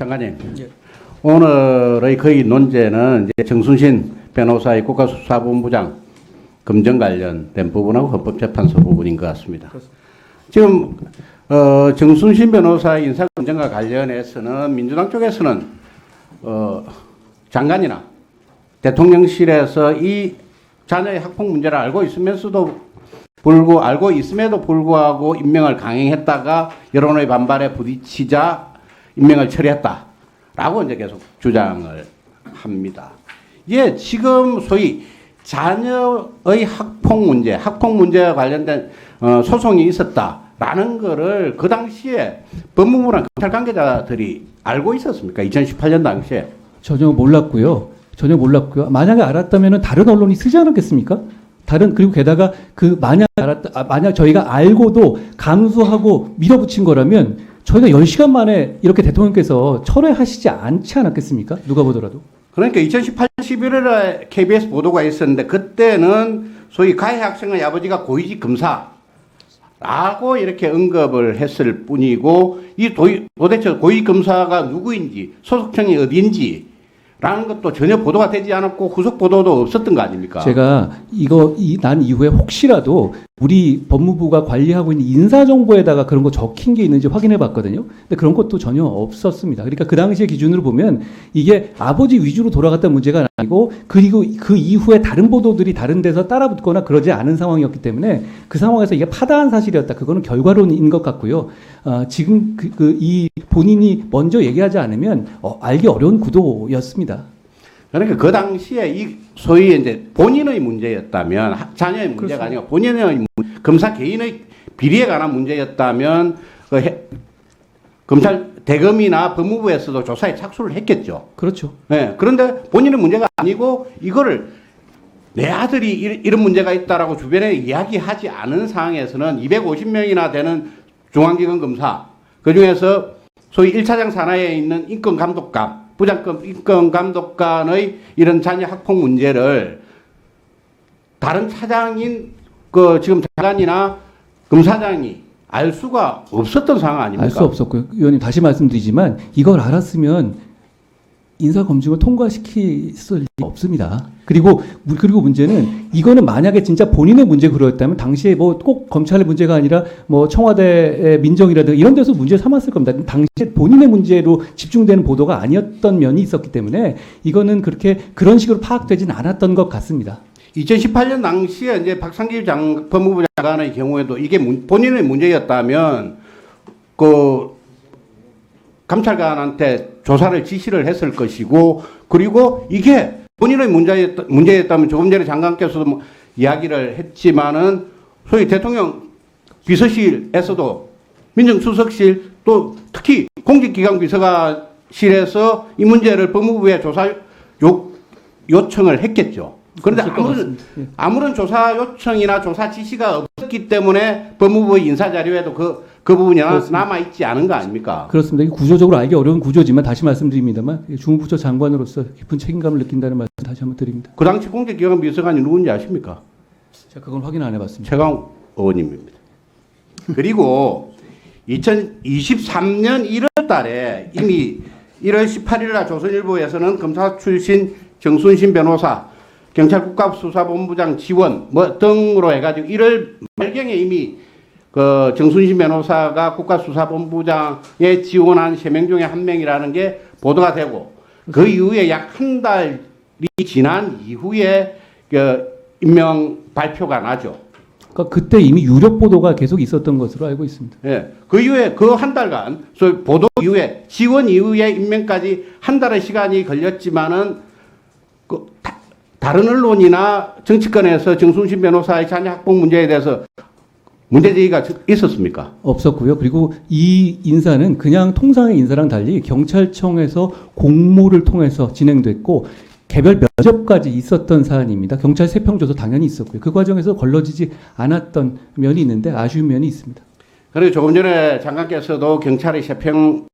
장관님, 예. 오늘의 거의 논제는 이제 정순신 변호사의 국가수사본부장 검증 관련된 부분하고 헌법재판소 부분인 것 같습니다. 지금 정순신 변호사의 인사검증과 관련해서는 민주당 쪽에서는 장관이나 대통령실에서 이 자녀의 학폭 문제를 알고 있음에도 불구하고 임명을 강행했다가 여론의 반발에 부딪히자 임명을 처리했다라고 이제 계속 주장을 합니다. 예, 지금 소위 자녀의 학폭 문제와 관련된 소송이 있었다라는 거를 그 당시에 법무부랑 검찰 관계자들이 알고 있었습니까? 2018년 당시에. 전혀 몰랐고요. 만약에 알았다면 다른 언론이 쓰지 않았겠습니까? 그리고 게다가 만약 저희가 알고도 감수하고 밀어붙인 거라면 저희가 10시간 만에 이렇게 대통령께서 철회하시지 않지 않았겠습니까? 누가 보더라도. 그러니까 2018년 11월에 KBS 보도가 있었는데 그때는 소위 가해 학생의 아버지가 고위직 검사라고 이렇게 언급을 했을 뿐이고 도대체 고위직 검사가 누구인지 소속청이 어디인지 라는 것도 전혀 보도가 되지 않았고 후속 보도도 없었던 거 아닙니까? 제가 난 이후에 혹시라도 우리 법무부가 관리하고 있는 인사정보에다가 그런 거 적힌 게 있는지 확인해 봤거든요. 근데 그런 것도 전혀 없었습니다. 그러니까 그 당시의 기준으로 보면 이게 아버지 위주로 돌아갔던 문제가 아니고 그리고 그 이후에 다른 보도들이 다른 데서 따라붙거나 그러지 않은 상황이었기 때문에 그 상황에서 이게 파다한 사실이었다. 그거는 결과론인 것 같고요. 지금 이 본인이 먼저 얘기하지 않으면 알기 어려운 구도였습니다. 그러니까 그 당시에 이 소위 이제 본인의 문제였다면 자녀의 문제가 아니고 본인의 검사 개인의 비리에 관한 문제였다면 검찰 대검이나 법무부에서도 조사에 착수를 했겠죠. 그렇죠. 네, 그런데 본인의 문제가 아니고 이거를 내 아들이 이런 문제가 있다라고 주변에 이야기하지 않은 상황에서는 250명이나 되는 중앙기관 검사 그중에서 소위 1차장 산하에 있는 인권감독관 부장급 인권감독관의 이런 자녀 학폭 문제를 다른 차장인 지금 장관이나 검사장이 알 수가 없었던 상황 아닙니까? 알 수 없었고요. 의원님 다시 말씀드리지만 이걸 알았으면 인사검증을 통과시킬 리 없습니다. 그리고 문제는 이거는 만약에 진짜 본인의 문제가 그러했다면 당시에 뭐 꼭 검찰의 문제가 아니라 뭐 청와대의 민정이라든가 이런 데서 문제 삼았을 겁니다. 당시에 본인의 문제로 집중되는 보도가 아니었던 면이 있었기 때문에 이거는 그런 식으로 파악되진 않았던 것 같습니다. 2018년 당시에 이제 박상기 법무부 장관의 경우에도 이게 본인의 문제였다면 감찰관한테 조사를 지시를 했을 것이고 그리고 이게 본인의 문제였다면 조금 전에 장관께서도 뭐 이야기를 했지만은 소위 대통령 비서실에서도 민정수석실 또 특히 공직기강 비서관실에서 이 문제를 법무부에 조사 요청을 했겠죠. 그런데 아무런 조사 요청이나 조사 지시가 없었기 때문에 법무부의 인사자료에도 그 부분이 남아있지 않은 거 아닙니까? 그렇습니다. 이게 구조적으로 알기 어려운 구조지만 다시 말씀드립니다만 중부처 장관으로서 깊은 책임감을 느낀다는 말씀 다시 한번 드립니다. 그 당시 공직기관 비서관이 누군지 아십니까? 제가 그건 확인 안 해봤습니다. 최강 의원님입니다. 그리고 2023년 1월 달에 이미 1월 18일 날 조선일보에서는 검사 출신 정순신 변호사 경찰 국가수사본부장 지원 등으로 해가지고 1월 말경에 이미 정순신 변호사가 국가수사본부장에 지원한 3명 중에 1명이라는 게 보도가 되고 그 이후에 약 한 달이 지난 이후에 임명 발표가 나죠. 그러니까 그때 이미 유력 보도가 계속 있었던 것으로 알고 있습니다. 예. 그 이후에 그 한 달간 보도 이후에 지원 이후에 임명까지 한 달의 시간이 걸렸지만은 다른 언론이나 정치권에서 정순신 변호사의 자녀 학폭 문제에 대해서 문제제기가 있었습니까? 없었고요. 그리고 이 인사는 그냥 통상의 인사랑 달리 경찰청에서 공모를 통해서 진행됐고 개별 면접까지 있었던 사안입니다. 경찰 세평조사 당연히 있었고요. 그 과정에서 걸러지지 않았던 면이 있는데 아쉬운 면이 있습니다. 그리고 조금 전에 장관께서도 경찰의 세평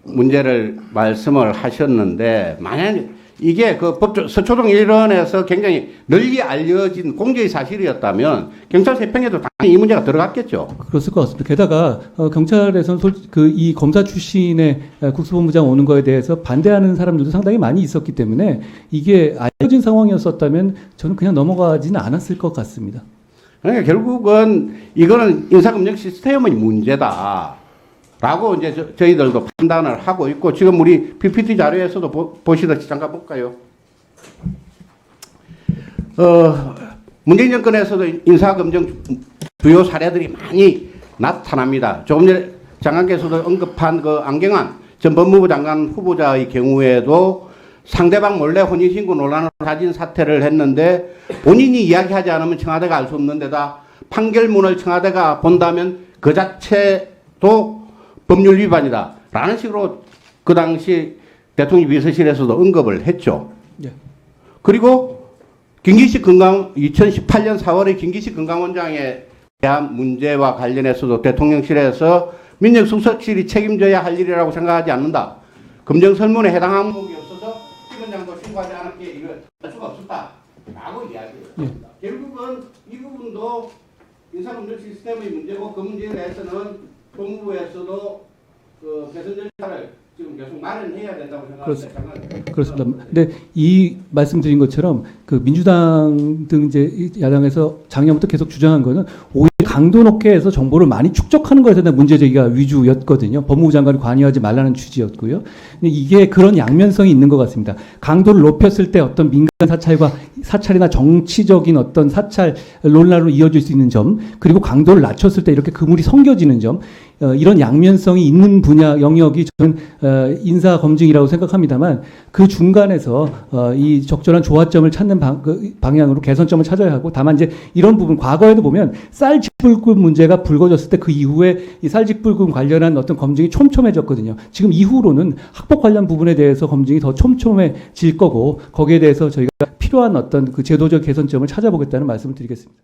문제를 말씀을 하셨는데 만약 이게 그 법조 서초동 일원에서 굉장히 널리 알려진 공개의 사실이었다면 경찰 세평에도 당연히 이 문제가 들어갔겠죠. 그렇을 것 같습니다. 게다가 경찰에서는 이 검사 출신의 국수본부장 오는 거에 대해서 반대하는 사람들도 상당히 많이 있었기 때문에 이게 알려진 상황이었었다면 저는 그냥 넘어가지는 않았을 것 같습니다. 그러니까 결국은 이거는 인사검증 시스템의 문제다. 라고 이제 저희들도 판단을 하고 있고, 지금 우리 PPT 자료에서도 보시듯이 잠깐 볼까요? 문재인 정권에서도 인사검증 주요 사례들이 많이 나타납니다. 조금 전에 장관께서도 언급한 그 안경환 전 법무부 장관 후보자의 경우에도 상대방 몰래 혼인신고 논란을 가진 사퇴를 했는데 본인이 이야기하지 않으면 청와대가 알 수 없는 데다 판결문을 청와대가 본다면 그 자체도 법률 위반이다. 라는 식으로 그 당시 대통령 비서실에서도 언급을 했죠. 예. 그리고 김기식 2018년 4월에 김기식 건강원장에 대한 문제와 관련해서도 대통령실에서 민정수석실이 책임져야 할 일이라고 생각하지 않는다. 검정 설문에 해당 항목이 없어서 심 원장도 신고하지 않았기에 이걸 할 수가 없었다. 라고 이야기해요. 결국은 이 부분도 인사검증 시스템의 문제고, 그 문제에 대해서는 법무부에서도 그 개선 절차를 지금 계속 마련해야 된다고 생각합니다. 그렇습니다. 근데 이 말씀드린 것처럼 그 민주당 등 이제 야당에서 작년부터 계속 주장한 거는 오히려 강도 높게 해서 정보를 많이 축적하는 것에 대한 문제 제기가 위주였거든요. 법무부 장관이 관여하지 말라는 취지였고요. 근데 이게 그런 양면성이 있는 것 같습니다. 강도를 높였을 때 어떤 민간 사찰이나 정치적인 어떤 사찰 논란으로 이어질 수 있는 점, 그리고 강도를 낮췄을 때 이렇게 그물이 성겨지는 점, 이런 양면성이 있는 분야 영역이 저는 인사 검증이라고 생각합니다만, 그 중간에서 이 적절한 조화점을 찾는 방향으로 개선점을 찾아야 하고, 다만 이제 이런 부분 과거에도 보면 쌀집불금 문제가 불거졌을 때 그 이후에 이 쌀집불금 관련한 어떤 검증이 촘촘해졌거든요. 지금 이후로는 학폭 관련 부분에 대해서 검증이 더 촘촘해질 거고, 거기에 대해서 저희가 필요한 어떤 그 제도적 개선점을 찾아보겠다는 말씀을 드리겠습니다.